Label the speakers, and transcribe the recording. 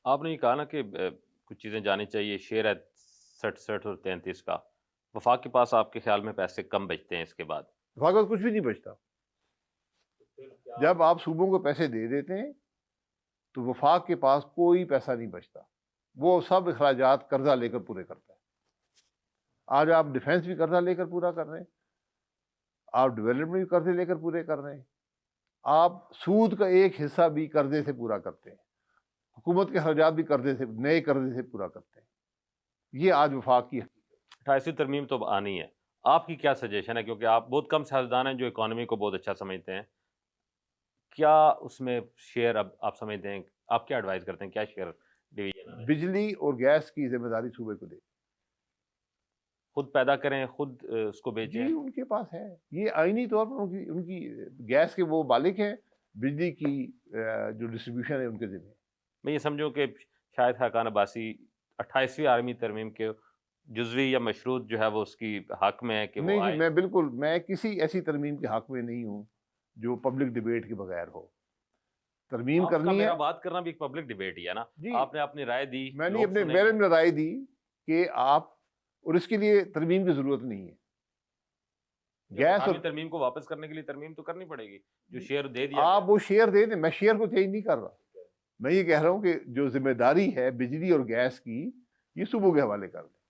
Speaker 1: आपने ये कहा ना कि कुछ चीज़ें जानी चाहिए, शेयर है 67 और 33 का। वफ़ाक के पास आपके ख़्याल में पैसे कम बचते हैं इसके बाद?
Speaker 2: वफाक कुछ भी नहीं बचता। जब आप सूबों को पैसे दे देते हैं, तो वफाक के पास कोई पैसा नहीं बचता। वो सब अखराजात कर्जा लेकर पूरे करता है। आज आप डिफेंस भी कर्जा लेकर पूरा कर रहे हैं, आप डेवलपमेंट भी कर्जे लेकर पूरे कर रहे हैं, आप सूद का एक हिस्सा भी कर्जे से पूरा करते हैं, हुकूमत के अखराजात भी कर्जे से, नए कर्जे से पूरा करते हैं। ये आज वफाक की
Speaker 1: 28वीं तरमीम तो अब आनी है। आपकी क्या सजेशन है? क्योंकि आप बहुत कम सियासतदान हैं जो इकॉनमी को बहुत अच्छा समझते हैं। क्या उसमें शेयर अब आप समझते हैं, आप क्या एडवाइस करते हैं, क्या शेयर डिवीज़न आना चाहिए?
Speaker 2: बिजली और गैस की जिम्मेदारी सूबे को दे।
Speaker 1: खुद पैदा करें, खुद उसको
Speaker 2: जी,
Speaker 1: बेचें?
Speaker 2: उनके पास है। ये आईनी तौर पर उनकी उनकी गैस के वो मालिक हैं, बिजली की जो डिस्ट्रीब्यूशन है उनके ज़िम्मे।
Speaker 1: मैं ये समझूँ कि शायद खाकान अब्बासी 28वीं आर्मी तरमीम के जुज़वी या मशरूत जो है वो उसकी हक में है कि वो
Speaker 2: नहीं जी,
Speaker 1: आए।
Speaker 2: मैं किसी ऐसी तरमीम के हक में नहीं हूँ, जो पब्लिक डिबेट के बगैर हो। तरमीम
Speaker 1: आपका
Speaker 2: करनी है।
Speaker 1: मेरा बात करना भी एक पब्लिक डिबेट ही है ना।
Speaker 2: जी,
Speaker 1: आपने अपनी राय दी,
Speaker 2: मैंने
Speaker 1: लोग
Speaker 2: अपने मेरे
Speaker 1: सुनेंगे।
Speaker 2: में राय दी कि आप, और इसके लिए तरमीम की ज़रूरत नहीं है।
Speaker 1: क्यों
Speaker 2: गैस
Speaker 1: 18वीं
Speaker 2: और
Speaker 1: तरमीम को वापस करने के लिए तरमीम तो करनी पड़ेगी, जो शेयर दे दिया
Speaker 2: आप
Speaker 1: गया।
Speaker 2: वो शेयर दे दें, मैं शेयर को चेंज नहीं कर रहा। मैं ये कह रहा हूँ कि जो ज़िम्मेदारी है बिजली और गैस की, ये सूबों के हवाले कर दें।